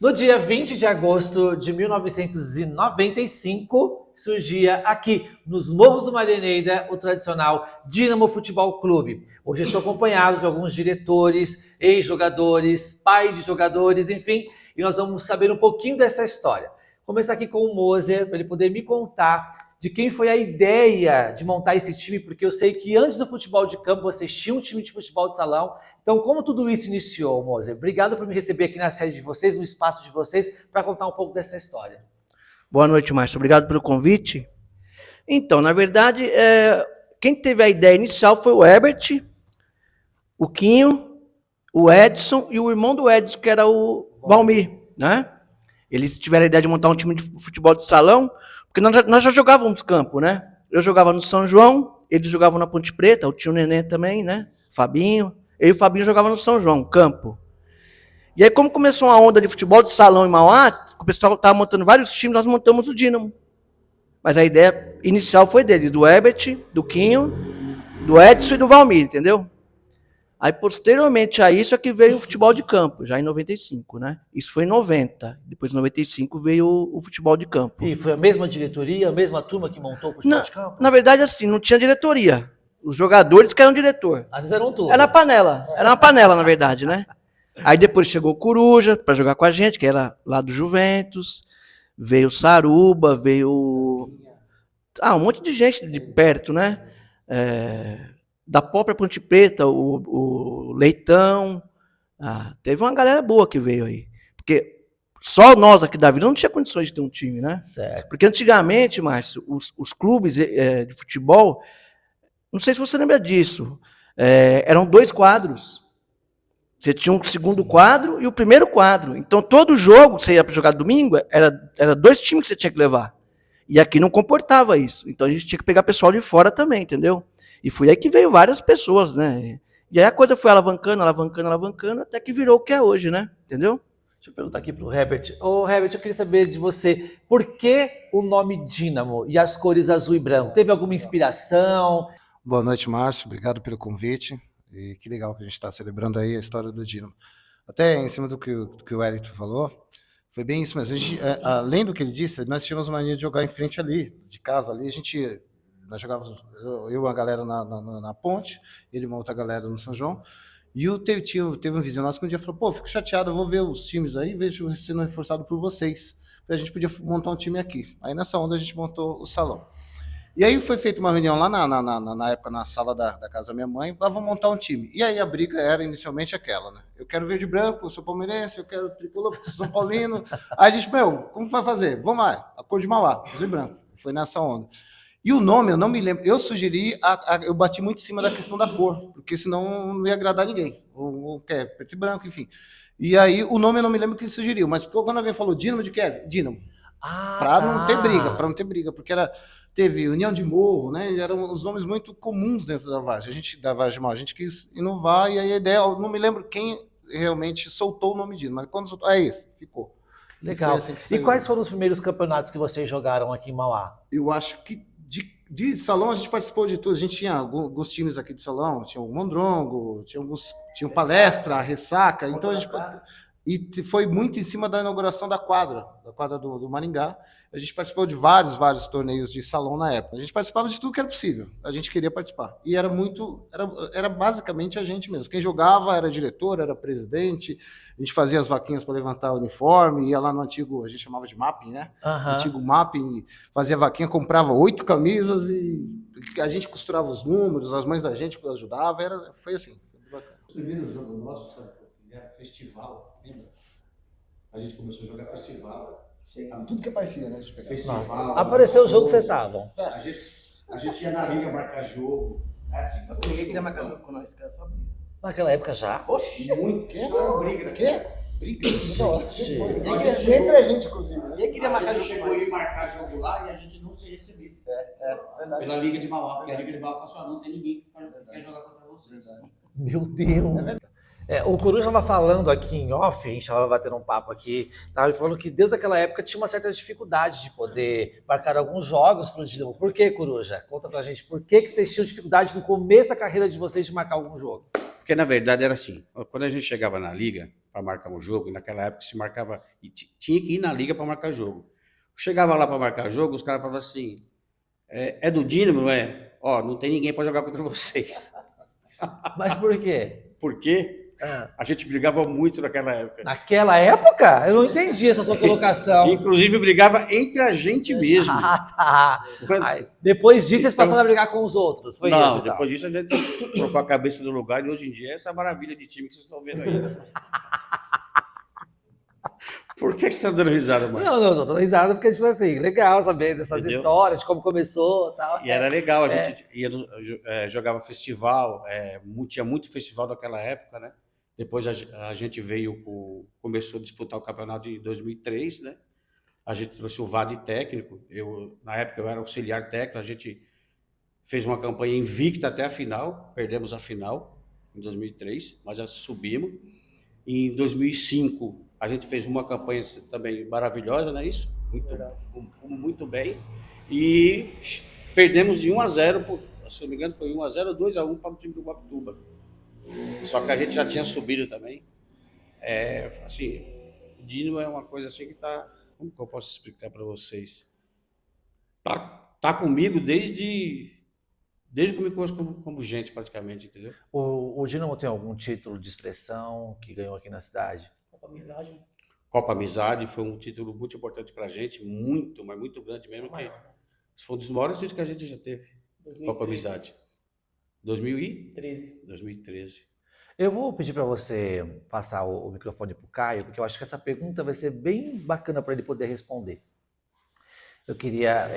No dia 20 de agosto de 1995, surgia aqui, nos Morros do Marianeira, o tradicional Dínamo Futebol Clube. Hoje estou acompanhado de alguns diretores, ex-jogadores, pais de jogadores, enfim, e nós vamos saber um pouquinho dessa história. Vou começar aqui com o Moser, para ele poder me contar de quem foi a ideia de montar esse time, porque eu sei que antes do futebol de campo vocês tinham um time de futebol de salão. Então, como tudo isso iniciou, Moser? Obrigado por me receber aqui na sede de vocês, no espaço de vocês, para contar um pouco dessa história. Boa noite, Márcio. Obrigado pelo convite. Então, na verdade, quem teve a ideia inicial foi o Herbert, o Quinho, o Edson e o irmão do Edson, que era o Valmir, né? Eles tiveram a ideia de montar um time de futebol de salão, porque nós já jogávamos campo, né? Eu jogava no São João, eles jogavam na Ponte Preta, o tio Nenê também, né? Fabinho. Eu e o Fabinho jogavam no São João, campo. E aí, como começou uma onda de futebol de salão em Mauá, o pessoal estava montando vários times, nós montamos o Dínamo. Mas a ideia inicial foi deles, do Herbert, do Quinho, do Edson e do Valmir, entendeu? Aí, posteriormente a isso, é que veio o futebol de campo, já em 95, né? Isso foi em 90. Depois, em 95, veio o futebol de campo. E foi a mesma diretoria, a mesma turma que montou o futebol de campo? Na verdade, assim, não tinha diretoria. Os jogadores que eram diretor. Às vezes eram todos. Era panela. Era uma panela, na verdade, né? Aí depois chegou o Coruja para jogar com a gente, que era lá do Juventus. Veio o Saruba, veio um monte de gente de perto, né? Da própria Ponte Preta, o Leitão. Teve uma galera boa que veio aí. Porque só nós aqui da Vila não tinha condições de ter um time, né? Certo. Porque antigamente, Márcio, os clubes de futebol, não sei se você lembra disso, eram 2 quadros. Você tinha um segundo quadro e o primeiro quadro. Então, todo jogo que você ia para jogar domingo, era 2 times que você tinha que levar. E aqui não comportava isso. Então, a gente tinha que pegar pessoal de fora também, entendeu? E foi aí que veio várias pessoas, né? E aí a coisa foi alavancando, até que virou o que é hoje, né? Entendeu? Deixa eu perguntar aqui para o Herbert. Ô, Herbert, eu queria saber de você, por que o nome Dínamo e as cores azul e branco? Teve alguma inspiração? Boa noite, Márcio. Obrigado pelo convite. E que legal que a gente está celebrando aí a história do Dínamo. Até em cima do que o Hélio falou, foi bem isso mesmo. A gente, além do que ele disse, nós tínhamos mania de jogar em frente ali, de casa ali. Nós jogávamos, eu e uma galera na Ponte, ele e uma outra galera no São João. E teve um vizinho nosso que um dia falou, pô, fico chateado, eu vou ver os times aí, vejo sendo reforçado por vocês. A gente podia montar um time aqui. Aí nessa onda a gente montou o salão. E aí foi feita uma reunião lá na época, na sala da casa da minha mãe, vamos montar um time. E aí a briga era inicialmente aquela, né? Eu quero verde e branco, eu sou palmeirense, eu quero tricolor, eu sou São Paulino. Aí a gente, como vai fazer? Vamos lá, a cor de Mauá, azul e branco. Foi nessa onda. E o nome, eu não me lembro, eu sugeri, eu bati muito em cima da questão da cor, porque senão não ia agradar ninguém. Ou quer preto e branco, enfim. E aí o nome eu não me lembro quem sugeriu, mas quando alguém falou Dínamo de Kevin, Dínamo. Para não ter briga, porque teve União de Morro, né? E eram os nomes muito comuns dentro da Vargem. Da Vargem Mal, a gente quis inovar, e aí a ideia, eu não me lembro quem realmente soltou o nome Dínamo, mas quando soltou, esse, ficou. Legal. Assim e quais foram os primeiros campeonatos que vocês jogaram aqui em Mauá? Eu acho que de salão a gente participou de tudo. A gente tinha alguns times aqui de salão, tinha o Mondrongo, tinha Palestra, a Ressaca, então a gente... E foi muito em cima da inauguração da quadra do Maringá. A gente participou de vários torneios de salão na época. A gente participava de tudo que era possível. A gente queria participar. E era basicamente a gente mesmo. Quem jogava era diretor, era presidente. A gente fazia as vaquinhas para levantar o uniforme, ia lá no antigo, a gente chamava de mapping, né? Uhum. Antigo mapping, fazia vaquinha, comprava 8 camisas e a gente costurava os números, as mães da gente ajudavam. Foi assim. Foi bacana. O primeiro jogo nosso, sabe? Era festival, lembra? A gente começou a jogar festival. Tudo que aparecia, né? A gente pegava. Festival. Apareceu o jogo que vocês estavam. A gente ia na liga marcar jogo. Ninguém queria marcar jogo com nós, cara, só briga. Naquela época já? Oxi, muito. Só briga. Quê? Briga? Entre a gente, inclusive. Ninguém queria marcar jogo chegou a marcar jogo lá e a gente não se recebeu. Verdade. Pela Liga de Mauá, porque a Liga de Mauá falou assim, não tem ninguém que quer jogar contra vocês. Meu Deus. É verdade. O Coruja estava falando aqui em off, a gente estava batendo um papo aqui, estava falando que desde aquela época tinha uma certa dificuldade de poder marcar alguns jogos para o Dínamo. Por que, Coruja? Conta pra gente, por que vocês tinham dificuldade no começo da carreira de vocês de marcar algum jogo? Porque, na verdade, era assim, quando a gente chegava na liga, para marcar um jogo, e naquela época se marcava, e tinha que ir na liga para marcar jogo. Chegava lá para marcar jogo, os caras falavam assim, é do Dínamo, não é? Ó, não tem ninguém para jogar contra vocês. Mas por quê? Por quê? Ah, A gente brigava muito naquela época. naquela época? Eu não entendi essa sua colocação. Inclusive brigava entre a gente mesmo. Ah, tá. Quando- Aí, depois disso, vocês Então- passaram a brigar com os outros. Foi Não, isso, então. depois disso a gente trocou a cabeça do lugar e hoje em dia é essa maravilha de time que vocês estão vendo aí. Por que você está dando risada, Márcio? Não, tô dando risada porque, tipo assim, legal saber dessas Entendeu? histórias, de como começou e tal. E era legal, a gente jogava festival, tinha muito festival naquela época, né? Depois a gente começou a disputar o campeonato de 2003, né? A gente trouxe o VAD técnico, na época eu era auxiliar técnico, a gente fez uma campanha invicta até a final, perdemos a final em 2003, mas já subimos. Em 2005 a gente fez uma campanha também maravilhosa, não é isso? Fomos muito bem e perdemos de 1-0, se não me engano foi 1-0 ou 2-1 para o time do Guapituba. Só que a gente já tinha subido também. Assim, o Dínamo é uma coisa assim que tá, como que eu posso explicar para vocês? Tá comigo desde que eu me conheço como gente, praticamente, entendeu? O Dínamo tem algum título de expressão que ganhou aqui na cidade? Amizade. Copa Amizade foi um título muito importante pra gente, muito, mas muito grande mesmo. Foi um dos maiores títulos que a gente já teve. 2013. Copa Amizade. 2013. Eu vou pedir para você passar o microfone para o Caio, porque eu acho que essa pergunta vai ser bem bacana para ele poder responder. Eu queria,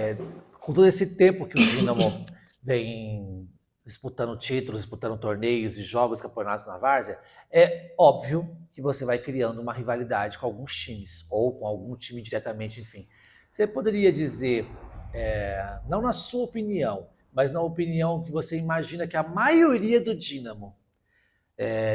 com todo esse tempo que o Dínamo vem disputando títulos, disputando torneios e jogos, campeonatos na várzea, é óbvio que você vai criando uma rivalidade com alguns times, ou com algum time diretamente, enfim. Você poderia dizer, não na sua opinião, mas na opinião que você imagina que a maioria do Dínamo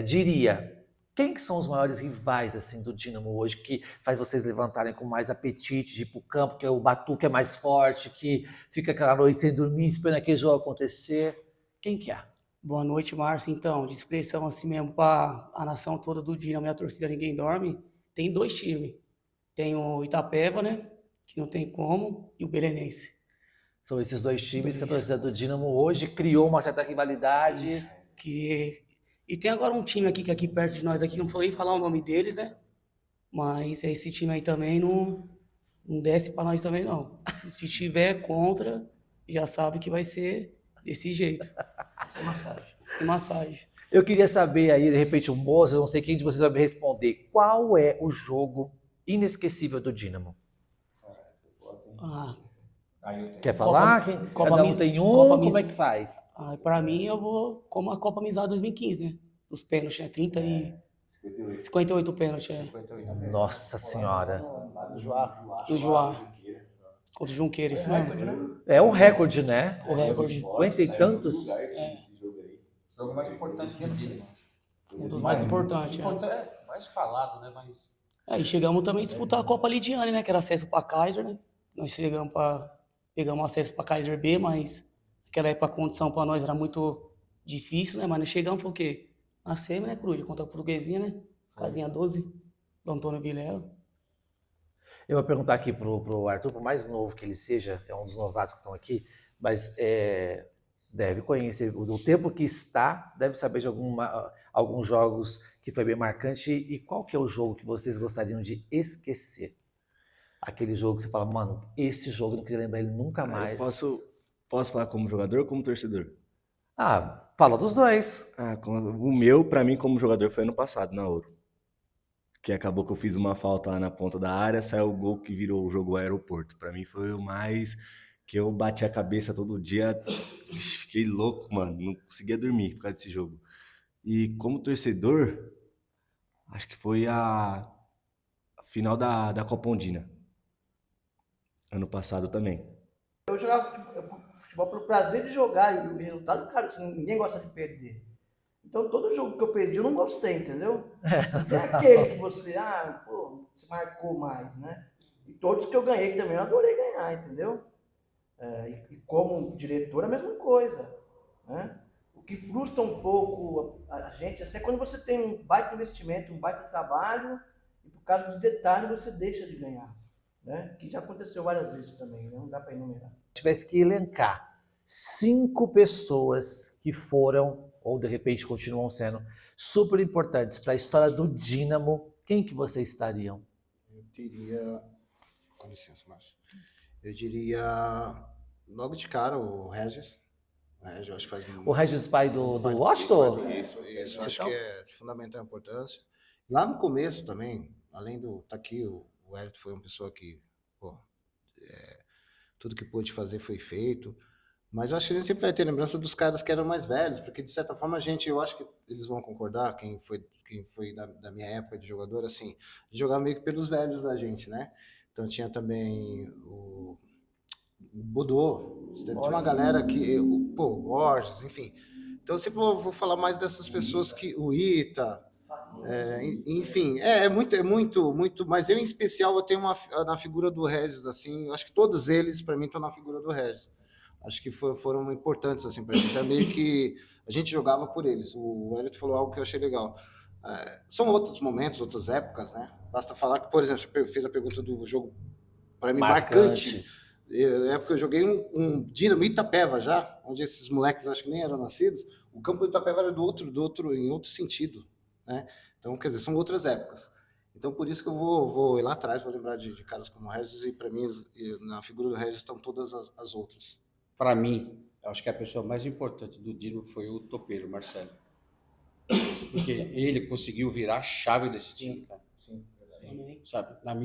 diria, quem que são os maiores rivais assim, do Dínamo hoje, que faz vocês levantarem com mais apetite de ir para o campo, que é o batuque é mais forte, que fica aquela noite sem dormir, esperando aquele jogo acontecer? Quem que é? Boa noite, Márcio. Então, de expressão assim mesmo para a nação toda do Dínamo e a torcida Ninguém Dorme, tem 2 times. Tem o Itapeva, né, que não tem como, e o Belenense. São esses 2 times que a torcida do Dínamo hoje criou uma certa rivalidade. Isso. E tem agora um time aqui que é aqui perto de nós, aqui, não vou nem falar o nome deles, né? Mas esse time aí também não desce para nós também, não. Se tiver contra, já sabe que vai ser desse jeito. Sem massagem. Sem massagem. Eu queria saber aí, de repente, o moço, eu não sei quem de vocês vai me responder, qual é o jogo inesquecível do Dínamo? Ah, Quer falar? Cada um tem um, como é que faz? para mim, eu vou como a Copa Amizade 2015, né? Os pênaltis, né? 58 pênaltis, Nossa Senhora. Do Joá. Contra o Junqueira, isso mesmo. É um recorde, né? O recorde. 50 e tantos. O jogo mais importante que é o Dínamo. Um dos mais importantes. Mais falado, né? Mas E chegamos também a disputar a Copa Lidiane, né? Que era acesso para Kaiser, né? Nós pegamos acesso para Kaiser B, mas naquela época a condição para nós era muito difícil, né? Mas nós chegamos, foi o quê? Na semi, né, Cruz? Contra a Portuguesinha, né? Casinha 12, do Antônio Vilela. Eu vou perguntar aqui pro Arthur, por mais novo que ele seja, é um dos novatos que estão aqui, mas deve conhecer, do tempo que está, deve saber de alguns jogos que foi bem marcante. E qual que é o jogo que vocês gostariam de esquecer? Aquele jogo que você fala, mano, esse jogo eu não queria lembrar ele nunca mais. Eu posso falar como jogador ou como torcedor? Fala dos dois. O meu, pra mim, como jogador, foi ano passado, na Ouro. Que acabou que eu fiz uma falta lá na ponta da área, saiu o gol que virou o jogo aeroporto. Pra mim foi o mais que eu bati a cabeça todo dia. Fiquei louco, mano. Não conseguia dormir por causa desse jogo. E como torcedor, acho que foi a final da Copa Ondina. Ano passado também. Eu jogava futebol pelo prazer de jogar e o resultado, cara, assim, ninguém gosta de perder. Então, todo jogo que eu perdi, eu não gostei, entendeu? Você é aquele que você, se marcou mais, né? E todos que eu ganhei também, eu adorei ganhar, entendeu? E como diretor, a mesma coisa, né? que frustra um pouco a gente assim, é quando você tem um baita investimento, um baita trabalho, e por causa de detalhe você deixa de ganhar. Né? Que já aconteceu várias vezes também, né? Não dá para enumerar. Se tivesse que elencar 5 pessoas que foram, ou de repente continuam sendo, super importantes para a história do Dínamo, quem que vocês estariam? Eu diria... Com licença, Márcio. Eu diria, logo de cara, o Regis. O Regis, eu acho que faz O Regis, pai do pai Washington? Isso. Você Acho tá- que é de fundamental importância. Lá no começo também, além do... Tá aqui, o Hélio foi uma pessoa que, pô, tudo que pôde fazer foi feito. Mas eu acho que a gente sempre vai ter lembrança dos caras que eram mais velhos, porque de certa forma eu acho que eles vão concordar, quem foi da minha época de jogador, assim, de jogar meio que pelos velhos da gente, né? Então tinha também o Bodô, tinha uma galera que, o Borges, enfim. Então eu sempre vou falar mais dessas pessoas que, o Ita, enfim, é muito, mas eu em especial eu tenho na figura do Regis, assim, eu acho que todos eles, para mim, estão na figura do Regis. Acho que foram importantes, assim, para a gente, já meio que a gente jogava por eles. O Elliot falou algo que eu achei legal. São outros momentos, outras épocas, né? Basta falar que, por exemplo, você fez a pergunta do jogo, para mim, marcante. Na época eu joguei um Dínamo Itapeva já, onde esses moleques acho que nem eram nascidos. O campo do Itapeva era em outro sentido, né? Então, quer dizer, são outras épocas. Então, por isso que eu vou ir lá atrás, vou lembrar de caras como o Regis, e para mim, na figura do Regis estão todas as outras. Para mim, eu acho que a pessoa mais importante do Dínamo foi o topeiro, Marcelo. Porque ele conseguiu virar a chave desse time, cara. Sim, Também. Sabe? Na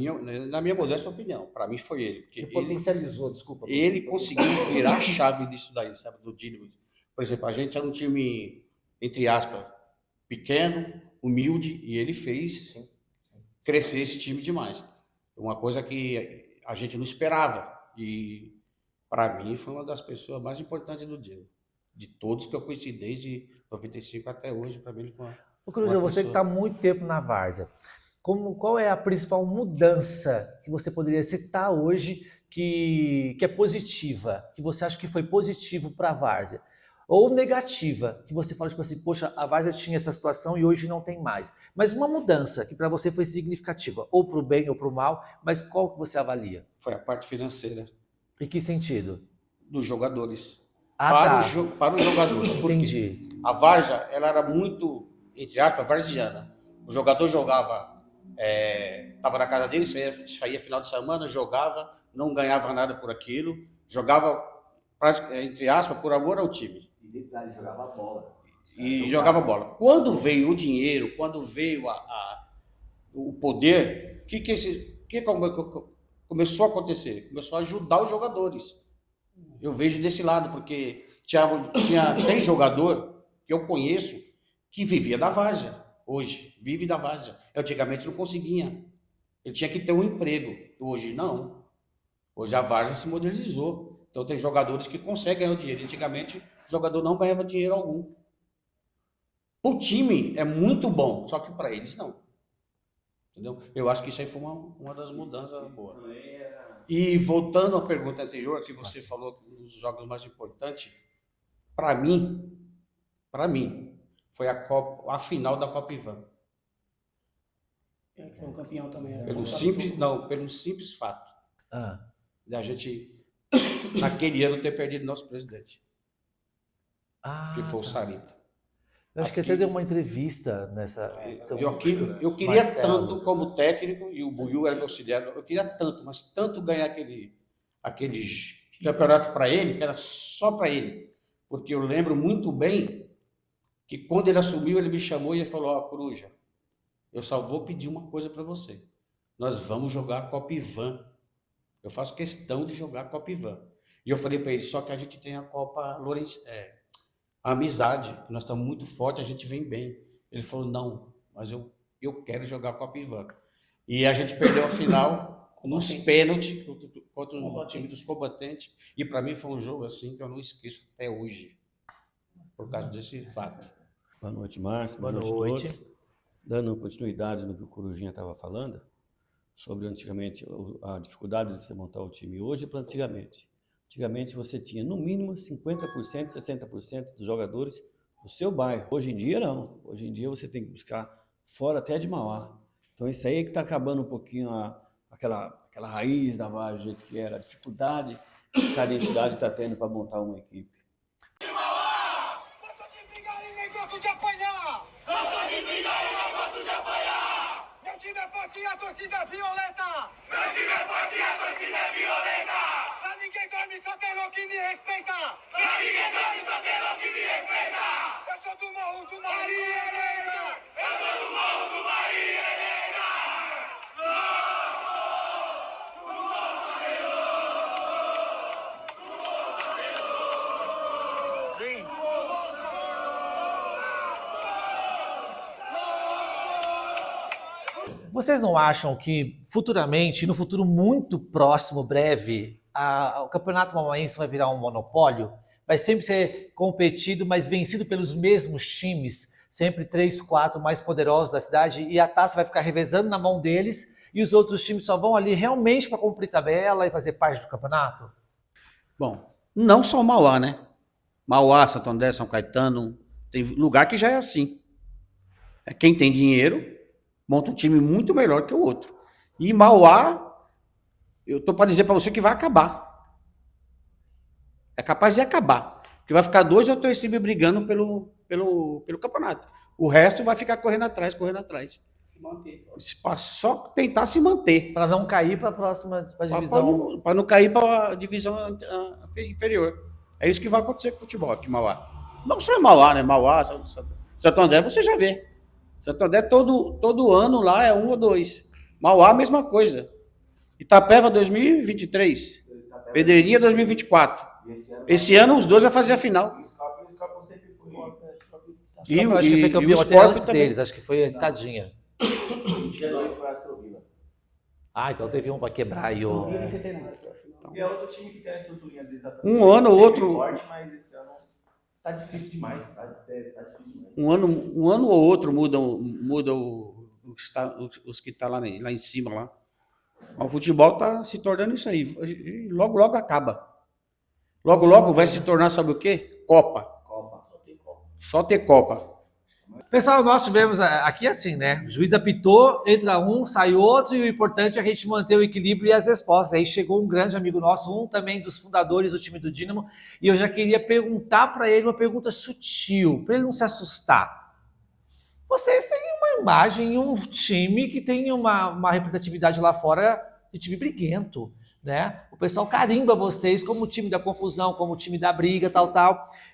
minha modesta opinião, para mim foi ele. Porque Que potencializou, desculpa. ele conseguiu virar a chave disso daí, sabe? Do Dínamo. Por exemplo, a gente era um time, entre aspas, pequeno, humilde, e ele fez crescer esse time demais. Uma coisa que a gente não esperava. E para mim foi uma das pessoas mais importantes do Dínamo. De todos que eu conheci desde 95 até hoje, para mim ele foi Ô, Cruz, você que está há muito tempo na Várzea, qual é a principal mudança que você poderia citar hoje que é positiva, que você acha que foi positivo para a Várzea? Ou negativa, que você fala tipo assim, poxa, a Várzea tinha essa situação e hoje não tem mais. Mas uma mudança que para você foi significativa, ou para o bem ou para o mal, mas qual que você avalia? Foi a parte financeira Em que sentido? dos jogadores. Ah, Para os jogadores. Por quê? Entendi. A Várzea, ela era muito, entre aspas, varziana. O jogador jogava, estava na casa dele, saía final de semana, jogava, não ganhava nada por aquilo, jogava, entre aspas, por amor ao time. E detalhe, jogava bola. E jogava bola. Quando veio o dinheiro, quando veio o poder, o que começou a acontecer? Começou a ajudar os jogadores. Eu vejo desse lado, porque tem jogador que eu conheço que vivia da Várzea. Hoje, vive da Várzea. Antigamente não conseguia. Ele tinha que ter um emprego. Hoje, não. Hoje a Várzea se modernizou. Então tem jogadores que conseguem ganhar o dinheiro. Antigamente, o jogador não ganhava dinheiro algum. O time é muito bom, só que para eles não. Entendeu? Eu acho que isso aí foi uma das mudanças boas. E voltando à pergunta anterior, que você falou que um dos jogos mais importantes, para mim, foi a final da Copa Ivan. Que foi um campeão também. Era Pelo simples fato Ah. de a gente, naquele ano, ter perdido nosso presidente, que foi o Sarita. Eu acho que até deu uma entrevista nessa. Eu queria Marcelo. tanto como técnico, e o Buiu era meu auxiliar, eu queria tanto, mas tanto ganhar aquele campeonato para ele, que era só para ele. Porque eu lembro muito bem que quando ele assumiu, ele me chamou e ele falou, ó, Coruja, eu só vou pedir uma coisa para você. Nós vamos jogar a Copa Ivan. Eu faço questão de jogar a Copa Ivan. E eu falei para ele, só que a gente tem a Copa a amizade, nós estamos muito fortes, a gente vem bem. Ele falou, não, mas eu quero jogar a Copa Ivan. E a gente perdeu a final nos pênaltis contra o time dos combatentes. E para mim foi um jogo assim que eu não esqueço até hoje, por causa desse fato. Boa noite, Márcio. Boa noite. Todos. Dando continuidade no que o Corujinha estava falando, sobre antigamente a dificuldade de você montar o time hoje para antigamente. Antigamente você tinha no mínimo 50%, 60% dos jogadores do seu bairro. Hoje em dia, não. Hoje em dia, você tem que buscar fora até de Mauá. Então, isso aí é que está acabando um pouquinho aquela raiz da Vargem, do jeito que era, a dificuldade que cada entidade está tendo para montar uma equipe. Meu time é forte e a torcida é violenta! Meu time é forte e a torcida é violenta! Pra ninguém dorme, só tem louco que me respeita! Pra ninguém dorme, só tem louco que me respeita! Eu sou do morro do Maria Helena! Eu sou do morro do Maria Helena! Vocês não acham que futuramente, no futuro muito próximo, breve, o Campeonato Mauáense vai virar um monopólio? Vai sempre ser competido, mas vencido pelos mesmos times, sempre 3, 4 mais poderosos da cidade, e a taça vai ficar revezando na mão deles, e os outros times só vão ali realmente para cumprir tabela e fazer parte do campeonato? Bom, não só Mauá, né? Mauá, Santo André, São Caetano, tem lugar que já é assim. Quem tem dinheiro monta um time muito melhor que o outro. E Mauá, eu tô para dizer para você que vai acabar. É capaz de acabar. Porque vai ficar 2 ou 3 times brigando pelo campeonato. O resto vai ficar correndo atrás. Se manter. Só tentar se manter. Para não cair para a próxima divisão. Para não cair para a divisão inferior. É isso que vai acontecer com o futebol aqui em Mauá. Não só em Mauá, né? Mauá, Santo André, você já vê. Santo André todo ano lá é 1 ou 2. Mauá, a mesma coisa. Itapeva 2023. Pedreirinha 2024. Esse ano os dois vão fazer a final. E eu acho que foi campeão até antes deles, acho que foi a escadinha. Dia 2 foi a Astrovila. Ah, então teve um para quebrar aí o... E é outro time que tem a estruturinha dele. Um ano ou outro... Forte, mas esse ano tá difícil demais. Tá difícil demais. Um ano ou outro muda os que estão lá em cima. Lá. O futebol está se tornando isso aí. E logo acaba. Logo vai se tornar, sabe o quê? Copa. Só ter Copa. Pessoal, nós tivemos aqui assim, né? O juiz apitou, entra um, sai outro, e o importante é a gente manter o equilíbrio e as respostas. Aí chegou um grande amigo nosso, um também dos fundadores do time do Dínamo, e eu já queria perguntar para ele uma pergunta sutil, para ele não se assustar. Vocês têm uma imagem, um time que tem uma representatividade lá fora de time briguento, né? O pessoal carimba vocês como o time da confusão, como o time da briga, tal.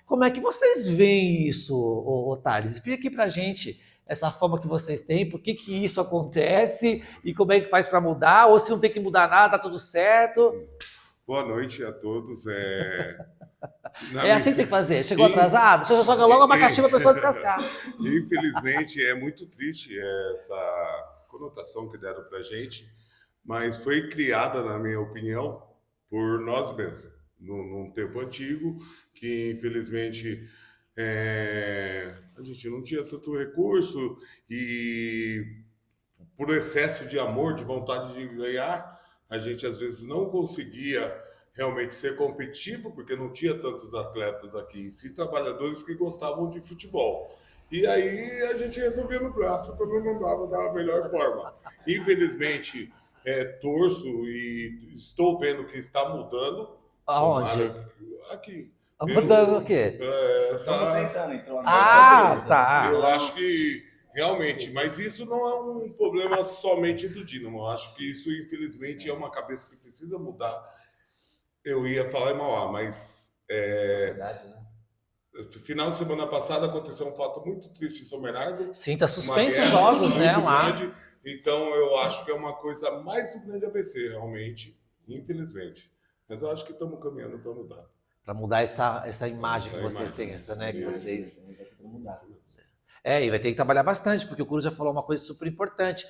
Como é que vocês veem isso, ô Thales? Explica aqui pra gente essa forma que vocês têm, por que isso acontece e como é que faz para mudar, ou se não tem que mudar nada, tá tudo certo. Boa noite a todos. É assim que tem que fazer. Chegou atrasado? Você já joga logo a abacaxi pra pessoa descascar. Infelizmente, é muito triste essa conotação que deram pra gente, mas foi criada, na minha opinião, por nós mesmos, num tempo antigo, que infelizmente a gente não tinha tanto recurso e por excesso de amor, de vontade de ganhar, a gente às vezes não conseguia realmente ser competitivo, porque não tinha tantos atletas aqui, e sim trabalhadores que gostavam de futebol. E aí a gente resolvia no braço quando não dava da melhor forma. Infelizmente, torço e estou vendo que está mudando. Aonde? Aqui. Mudando o quê? Estamos tentando, entrou tá. Eu acho que realmente, mas isso não é um problema somente do Dínamo. Eu acho que isso, infelizmente, é uma cabeça que precisa mudar. Eu ia falar em Mauá, mas Sociedade, né? Final de semana passada aconteceu um fato muito triste em São Bernardo. Sim, tá Uma suspenso guerra os jogos, né? muito Lá. grande. Então, eu acho que é uma coisa mais do grande ABC, realmente, infelizmente. Mas eu acho que estamos caminhando para mudar. Para mudar essa imagem que vocês têm, essa, né? Que vocês... E vai ter que trabalhar bastante, porque o Curu já falou uma coisa super importante.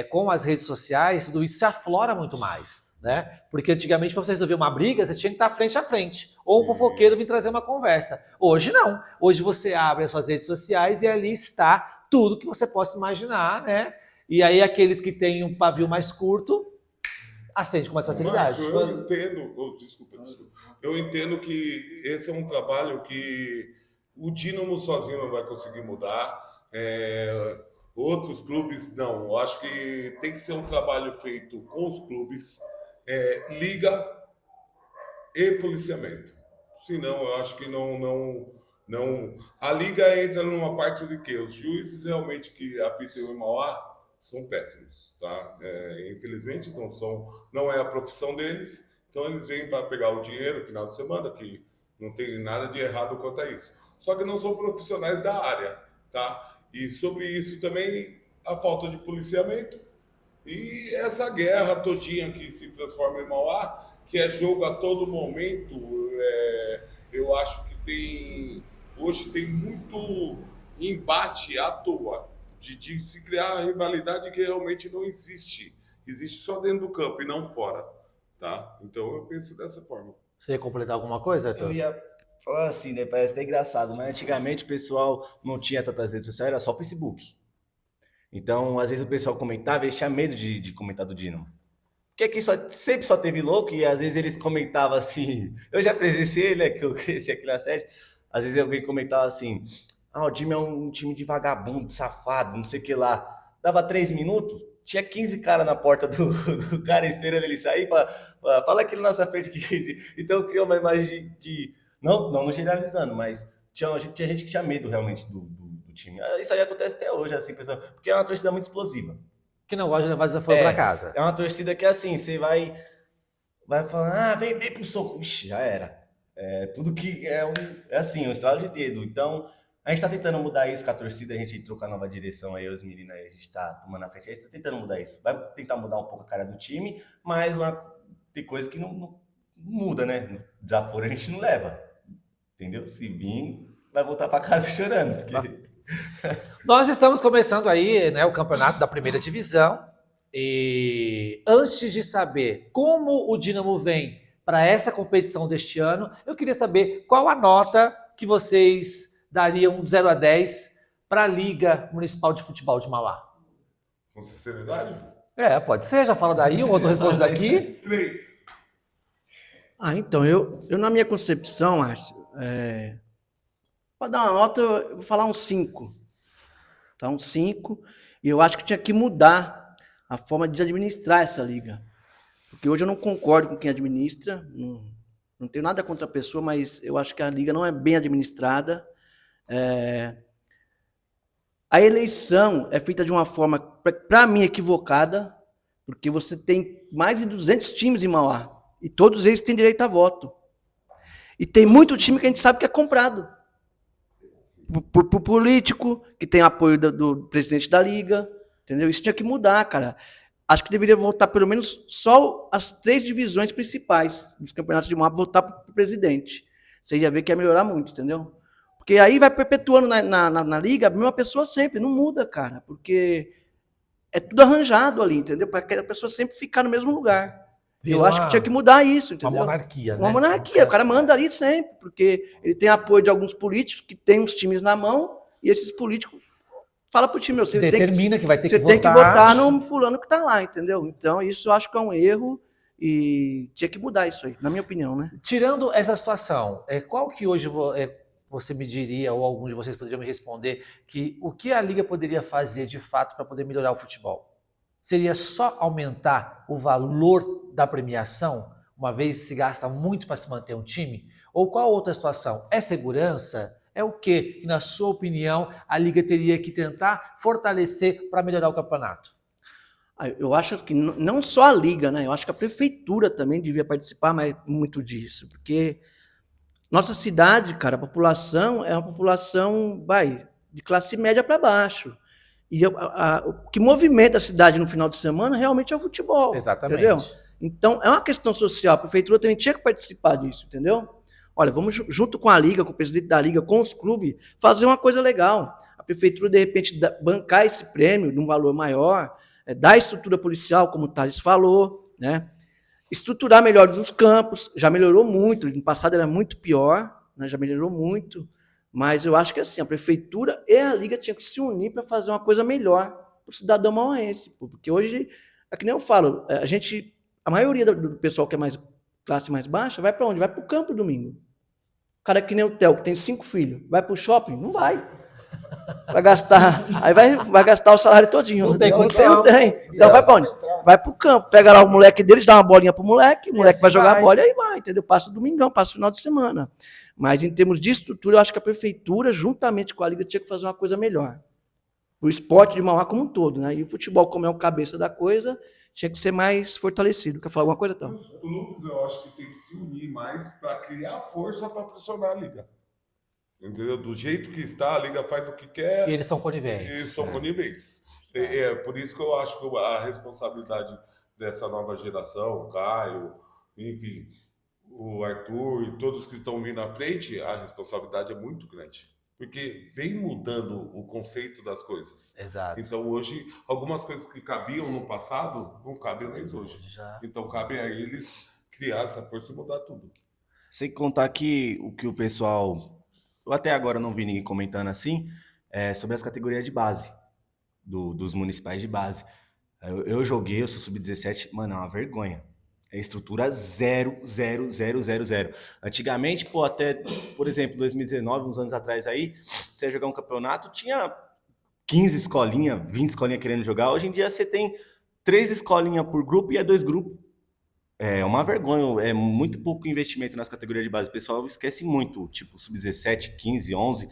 Com as redes sociais, tudo isso se aflora muito mais, né? Porque antigamente, para você resolver uma briga, você tinha que estar frente a frente. Ou um fofoqueiro vir trazer uma conversa. Hoje não. Hoje você abre as suas redes sociais e ali está tudo que você possa imaginar, né? E aí aqueles que têm um pavio mais curto, acende com mais facilidade. Mas eu entendo, desculpa. Eu entendo que esse é um trabalho que O Dínamo sozinho não vai conseguir mudar. Outros clubes, não. Eu acho que tem que ser um trabalho feito com os clubes, liga e policiamento. Senão, eu acho que não. A liga entra numa parte de que os juízes realmente que apitam em Mauá são péssimos, tá? Infelizmente, não é a profissão deles, então eles vêm para pegar o dinheiro no final de semana, que não tem nada de errado quanto a isso. Só que não são profissionais da área, tá? E sobre isso também a falta de policiamento e essa guerra todinha que se transforma em Mauá, que é jogo a todo momento. Eu acho que hoje tem muito embate à toa, de se criar uma rivalidade que realmente não existe. Existe só dentro do campo e não fora, tá? Então eu penso dessa forma. Você ia completar alguma coisa, Arthur? Eu ia falar assim, né? Parece até engraçado, mas antigamente o pessoal não tinha tantas redes sociais, era só o Facebook. Então, às vezes o pessoal comentava e eles tinham medo de comentar do Dínamo. Porque aqui sempre só teve louco e às vezes eles comentavam assim. Eu já presenciei, né? Que eu cresci aqui na sede. Às vezes alguém comentava assim: o time é um time de vagabundo, safado, não sei o que lá. Dava 3 minutos, tinha 15 caras na porta do cara esperando ele sair para fala aqui na nossa frente. Então criou uma imagem de. Não generalizando, mas tinha gente que tinha medo realmente do time. Isso aí acontece até hoje, assim, pessoal, porque é uma torcida muito explosiva. Que não gosta de levar desaforo para casa. É uma torcida que, assim, você vai falar, vem pro soco. Ixi, já era. Tudo que é assim, um estralo de dedo. Então, a gente tá tentando mudar isso com a torcida, a gente entrou com a nova direção aí, os meninos aí, a gente tá tomando a frente, a gente tá tentando mudar isso. Vai tentar mudar um pouco a cara do time, mas tem coisa que não muda, né? Desaforo a gente não leva. Entendeu? Se vir, vai voltar para casa chorando. Porque... Nós estamos começando aí, né, o campeonato da primeira divisão. E antes de saber como o Dínamo vem para essa competição deste ano, eu queria saber qual a nota que vocês dariam de 0 a 10 para a Liga Municipal de Futebol de Mauá. Com sinceridade? Pode ser, já fala daí, o outro responde daqui. 3. Então, eu na minha concepção, Márcio, para dar uma nota, eu vou falar um 5. Tá, um 5. E eu acho que tinha que mudar a forma de administrar essa liga. Porque hoje eu não concordo com quem administra, não tenho nada contra a pessoa, mas eu acho que a liga não é bem administrada. A eleição é feita de uma forma, para mim, equivocada, porque você tem mais de 200 times em Mauá, e todos eles têm direito a voto. E tem muito time que a gente sabe que é comprado por político, que tem apoio do presidente da liga, entendeu? Isso tinha que mudar, cara. Acho que deveria voltar pelo menos só as 3 divisões principais dos campeonatos de Mauá, voltar para o presidente. Você ia ver que ia melhorar muito, entendeu? Porque aí vai perpetuando na liga a mesma pessoa sempre, não muda, cara, porque é tudo arranjado ali, entendeu? Para aquela pessoa sempre ficar no mesmo lugar. Eu acho que tinha que mudar isso, entendeu? Uma monarquia, né? Uma monarquia, o cara manda ali sempre, porque ele tem apoio de alguns políticos que tem uns times na mão, e esses políticos falam pro time, você determina que vai ter que você tem que votar no fulano que tá lá, entendeu? Então, isso eu acho que é um erro e tinha que mudar isso aí, na minha opinião, né? Tirando essa situação, qual que hoje você me diria, ou alguns de vocês poderiam me responder, que o que a Liga poderia fazer de fato para poder melhorar o futebol? Seria só aumentar o valor da premiação, uma vez se gasta muito para se manter um time? Ou qual outra situação? É segurança? É o que, na sua opinião, a Liga teria que tentar fortalecer para melhorar o campeonato? Eu acho que não só a Liga, né? Eu acho que a Prefeitura também devia participar muito disso, porque nossa cidade, cara, a população é uma população, de classe média para baixo. E o que movimenta a cidade no final de semana realmente é o futebol. Exatamente. Entendeu? Então, é uma questão social. A prefeitura também tinha que participar disso, entendeu? Olha, vamos junto com a Liga, com o presidente da Liga, com os clubes, fazer uma coisa legal. A prefeitura, de repente, bancar esse prêmio de um valor maior, dar estrutura policial, como o Thales falou, né? Estruturar melhor os campos, já melhorou muito. No passado era muito pior, né? Já melhorou muito. Mas eu acho que assim, a prefeitura e a Liga tinham que se unir para fazer uma coisa melhor para o cidadão mauaense. Porque hoje, é que nem eu falo, a maioria do pessoal que é mais classe mais baixa, vai para onde? Vai para o campo domingo. cara que nem o Theo, que tem 5 filhos, vai pro shopping? Não vai. Vai gastar, aí vai gastar o salário todinho. Não tem Não condição. tem. Então vai pra onde? Vai pro campo, pega lá o moleque deles, dá uma bolinha pro moleque, o moleque assim vai jogar vai. a bola e aí vai, entendeu? Passa o domingão, passa o final de semana. Mas em termos de estrutura, eu acho que a prefeitura, juntamente com a liga, tinha que fazer uma coisa melhor. O esporte de Mauá como um todo, né? E o futebol, como é o cabeça da coisa, tinha que ser mais fortalecido. Quer falar alguma coisa, então? Os clubes, eu acho que tem que se unir mais para criar força para pressionar a liga. Entendeu? Do jeito que está, a liga faz o que quer. E eles são Eles coniventes. são coniventes. É por isso que eu acho que a responsabilidade dessa nova geração, o Caio, enfim, o Arthur e todos que estão vindo à frente, a responsabilidade é muito grande. Porque vem mudando o conceito das coisas. Exato. Então, hoje, algumas coisas que cabiam no passado, não cabem mais hoje. Já. Então, cabe a eles criar essa força e mudar tudo. Sem contar que o pessoal, eu até agora não vi ninguém comentando assim, é sobre as categorias de base, dos municipais de base. Eu joguei, eu sou sub-17, mano, é uma vergonha. É estrutura 0, 0, 0, 0, 0. Antigamente, pô, até, por exemplo, 2019, uns anos atrás aí, você ia jogar um campeonato, tinha 15 escolinhas, 20 escolinhas querendo jogar. Hoje em dia você tem 3 escolinhas por grupo e é 2 grupos. É uma vergonha, é muito pouco investimento nas categorias de base. O pessoal esquece muito, tipo, sub-17, 15, 11.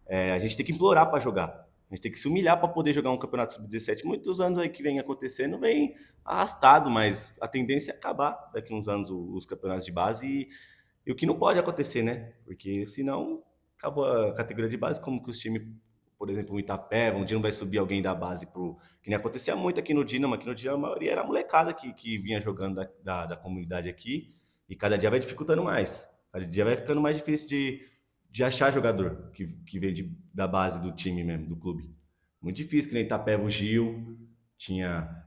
A gente tem que implorar para jogar. A gente tem que se humilhar para poder jogar um campeonato sub-17. Muitos anos aí que vem acontecendo, vem arrastado, mas a tendência é acabar daqui a uns anos os campeonatos de base e o que não pode acontecer, né? Porque senão acabou a categoria de base, como que os times, por exemplo, o Itapeva, um dia não vai subir alguém da base pro... Que nem acontecia muito aqui no Dínamo a maioria era a molecada que vinha jogando da comunidade aqui e cada dia vai dificultando mais. Cada dia vai ficando mais difícil de achar jogador que veio da base do time mesmo, do clube. Muito difícil, que nem Itapeva, o Gil,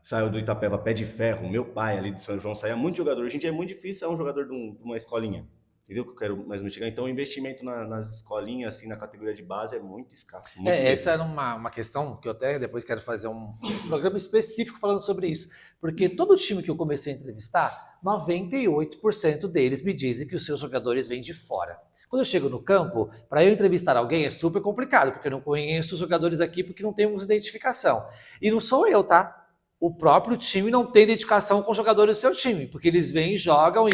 saiu do Itapeva Pé de Ferro, meu pai ali de São João, saía muito jogador. Hoje em dia é muito difícil ser um jogador de uma escolinha. Entendeu que eu quero mais me chegar? Então o investimento nas escolinhas, assim, na categoria de base é muito escasso. Muito mesmo. Essa era uma questão que eu até depois quero fazer um programa específico falando sobre isso. Porque todo time que eu comecei a entrevistar, 98% deles me dizem que os seus jogadores vêm de fora. Quando eu chego no campo, para eu entrevistar alguém é super complicado, porque eu não conheço os jogadores aqui, porque não temos identificação. E não sou eu, tá? O próprio time não tem identificação com os jogadores do seu time, porque eles vêm, jogam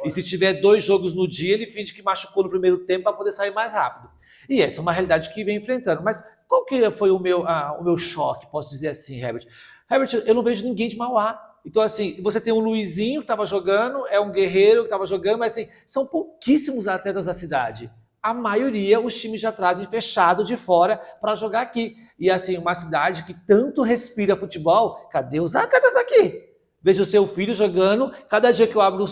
e se tiver 2 jogos no dia, ele finge que machucou no primeiro tempo para poder sair mais rápido. E essa é uma realidade que vem enfrentando. Mas qual que foi o meu choque, posso dizer assim, Herbert? Herbert, eu não vejo ninguém de Mauá. Então, assim, você tem o Luizinho que estava jogando, é um guerreiro que estava jogando, mas assim, são pouquíssimos atletas da cidade. A maioria, os times já trazem fechado de fora para jogar aqui. E assim, uma cidade que tanto respira futebol, cadê os atletas aqui? Veja o seu filho jogando, cada dia que eu abro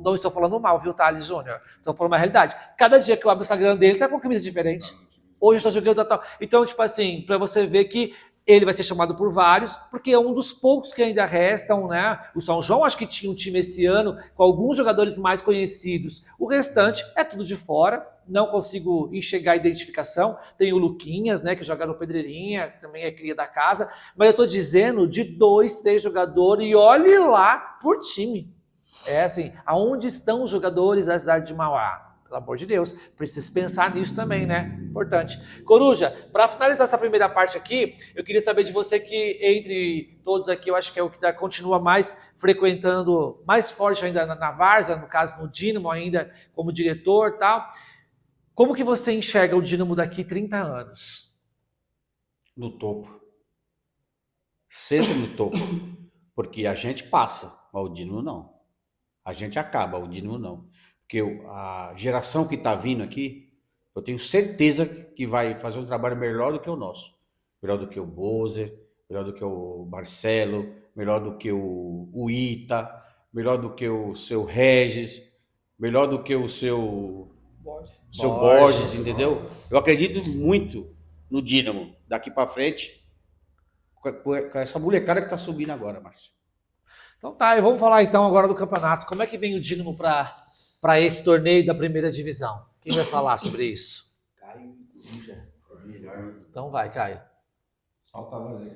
não estou falando mal, viu, Thales Júnior? Estou falando uma realidade. Cada dia que eu abro o Instagram dele, tá com camisa diferente. Hoje eu estou jogando tal. Então, tipo assim, para você ver que ele vai ser chamado por vários, porque é um dos poucos que ainda restam, né? O São João acho que tinha um time esse ano com alguns jogadores mais conhecidos. O restante é tudo de fora, não consigo enxergar a identificação. Tem o Luquinhas, né, que joga no Pedreirinha, também é cria da casa. Mas eu estou dizendo de 2, 3 jogadores e olhe lá por time. É assim, aonde estão os jogadores da cidade de Mauá? Pelo amor de Deus, precisa pensar nisso também, né? Importante. Coruja, para finalizar essa primeira parte aqui, eu queria saber de você que, entre todos aqui, eu acho que é o que continua mais frequentando, mais forte ainda na Várzea, no caso no Dínamo ainda, como diretor e tal. Como que você enxerga o Dínamo daqui 30 anos? No topo. Sempre no topo. Porque a gente passa, mas o Dínamo não. A gente acaba, o Dínamo não. Porque a geração que está vindo aqui, eu tenho certeza que vai fazer um trabalho melhor do que o nosso. Melhor do que o Bozer, melhor do que o Marcelo, melhor do que o Ita, melhor do que o seu Regis, melhor do que o seu Borges, entendeu? Eu acredito muito no Dínamo, daqui para frente, com essa molecada que está subindo agora, Márcio. Então tá, e vamos falar então agora do campeonato. Como é que vem o Dínamo para esse torneio da primeira divisão? Quem vai falar sobre isso? Caio, Então vai, Caio. Solta a voz aí.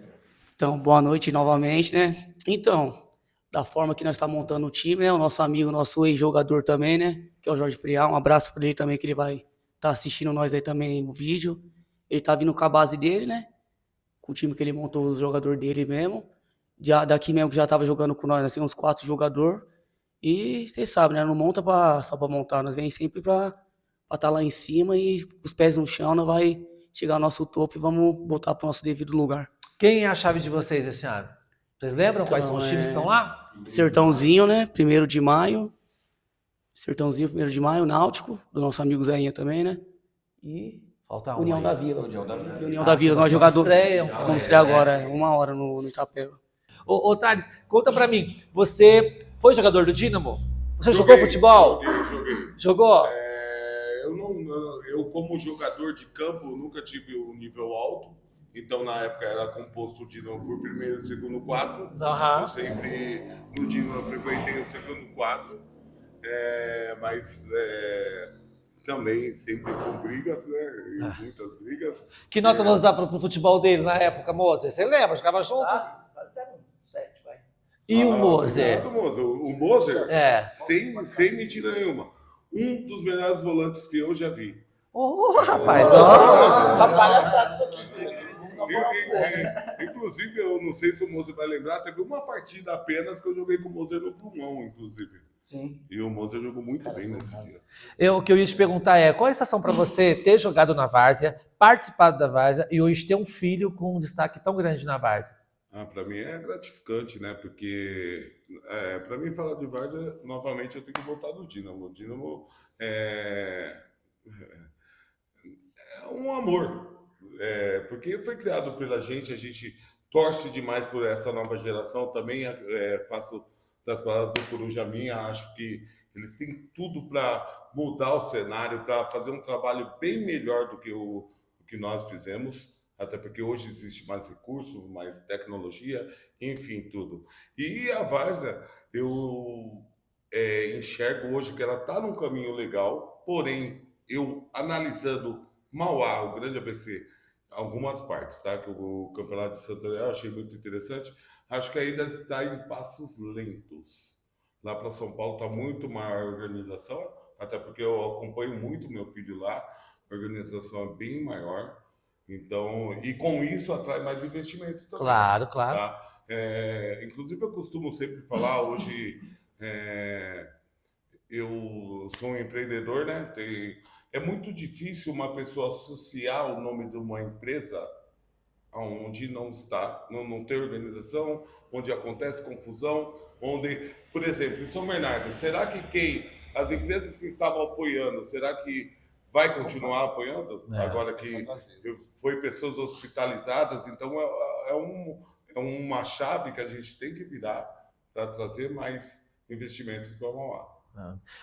Então, boa noite novamente, né? Então, da forma que nós estamos montando o time, né? O nosso amigo, nosso ex-jogador também, né? Que é o Jorge Prial. Um abraço para ele também, que ele vai estar assistindo nós aí também no vídeo. Ele tá vindo com a base dele, né? Com o time que ele montou, os jogadores dele mesmo. Já, daqui mesmo que já tava jogando com nós temos uns 4 jogadores. E vocês sabem, né? Não monta só para montar, nós vem sempre para estar lá em cima e com os pés no chão, nós vai chegar ao nosso topo e vamos botar para o nosso devido lugar. Quem é a chave de vocês esse ano? Vocês lembram quais são os times que estão lá? Sertãozinho, né? 1º de maio. Sertãozinho, 1º de maio. Náutico, do nosso amigo Zéinha também, né? E Falta um União aí. da Vila. União da Vila. União da Vila, nós vocês jogadores. estreiam. Vamos estrear agora, 1h no Itapeva. Ô, Thales, conta pra mim. Você foi jogador do Dínamo? Você jogou futebol? Joguei. Jogou? Eu, como jogador de campo, nunca tive um nível alto. Então, na época, era composto o Dínamo por primeiro, segundo quadro. Aham. Eu sempre, no Dínamo, eu frequentei o segundo quadro. Também sempre com brigas, né? E muitas brigas. Que nota nós dá pro futebol dele na época, Moser? Você lembra? Jogava junto? E o Moser? O Moser, É. sem mentira nenhuma, um dos melhores volantes que eu já vi. Rapaz, ó. Tá palhaçada isso aqui, Inclusive, eu não sei se o Moser vai lembrar, teve uma partida apenas que eu joguei com o Moser no pulmão, inclusive. Sim. E o Moser jogou muito bem nesse dia. O que eu ia te perguntar é, qual a sensação para você ter jogado na Várzea, participado da Várzea e hoje ter um filho com um destaque tão grande na Várzea? Para mim é gratificante, né? Porque para mim falar de Várzea, novamente eu tenho que voltar no Dínamo. O Dínamo é um amor, porque foi criado pela gente, a gente torce demais por essa nova geração. Também faço das palavras do Coruja minha, acho que eles têm tudo para mudar o cenário, para fazer um trabalho bem melhor do que o que nós fizemos, até porque hoje existe mais recursos, mais tecnologia, enfim, tudo. E a Várzea, eu enxergo hoje que ela está num caminho legal, porém, eu analisando Mauá, o Grande ABC, algumas partes, tá? Que o Campeonato de Santander eu achei muito interessante. Acho que ainda está em passos lentos. Lá para São Paulo está muito maior a organização, até porque eu acompanho muito meu filho lá, a organização é bem maior. Então, e com isso atrai mais investimento também. Claro. Tá? Inclusive, eu costumo sempre falar, hoje eu sou um empreendedor, né? É muito difícil uma pessoa associar o nome de uma empresa onde não está, não tem organização, onde acontece confusão, onde, por exemplo, em São Bernardo, será que as empresas que estavam apoiando, será que vai continuar apoiando? Agora que foi pessoas hospitalizadas, então é uma chave que a gente tem que virar para trazer mais investimentos para Mauá.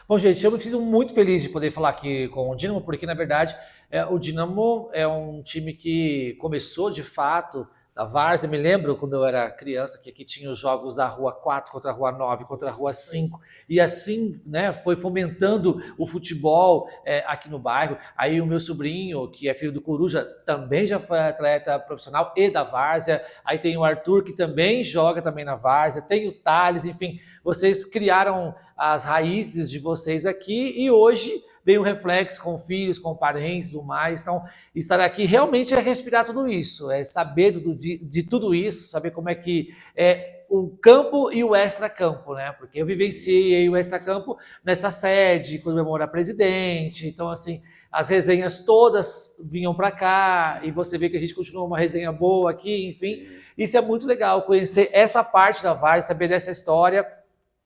Bom, gente, eu me sinto muito feliz de poder falar aqui com o Dínamo, porque, na verdade, o Dínamo é um time que começou, de fato, da Várzea. Me lembro, quando eu era criança, que aqui tinha os jogos da Rua 4 contra a Rua 9, contra a Rua 5, e assim, né, foi fomentando o futebol aqui no bairro. Aí o meu sobrinho, que é filho do Coruja, também já foi atleta profissional e da Várzea. Aí tem o Arthur, que também joga também na Várzea, tem o Thales, enfim, vocês criaram as raízes de vocês aqui e hoje vem um reflexo com filhos, com parentes e tudo mais. Então, estar aqui realmente é respirar tudo isso, é saber de tudo isso, saber como é que é o campo e o extracampo, né? Porque eu vivenciei o extracampo nessa sede, quando eu era presidente. Então, assim, as resenhas todas vinham para cá e você vê que a gente continua uma resenha boa aqui, enfim. Isso é muito legal, conhecer essa parte da Várzea, saber dessa história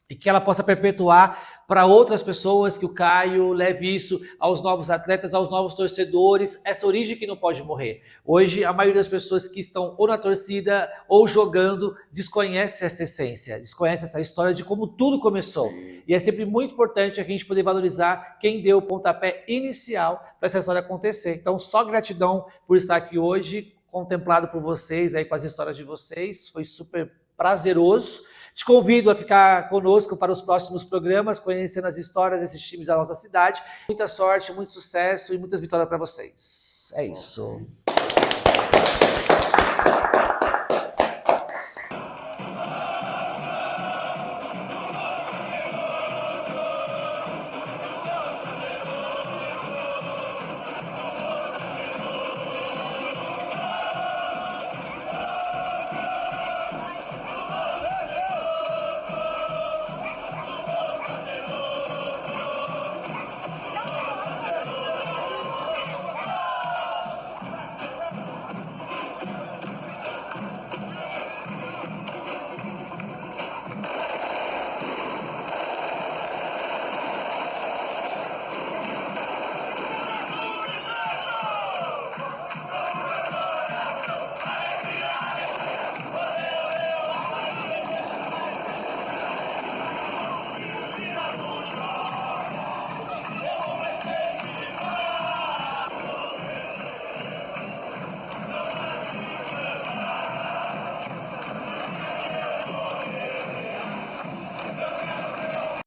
e que ela possa perpetuar para outras pessoas, que o Caio leve isso aos novos atletas, aos novos torcedores, essa origem que não pode morrer. Hoje, a maioria das pessoas que estão ou na torcida ou jogando desconhece essa essência, desconhece essa história de como tudo começou. E é sempre muito importante a gente poder valorizar quem deu o pontapé inicial para essa história acontecer. Então, só gratidão por estar aqui hoje, contemplado por vocês, aí com as histórias de vocês, foi super prazeroso. Te convido a ficar conosco para os próximos programas, conhecendo as histórias desses times da nossa cidade. Muita sorte, muito sucesso e muitas vitórias para vocês. É isso.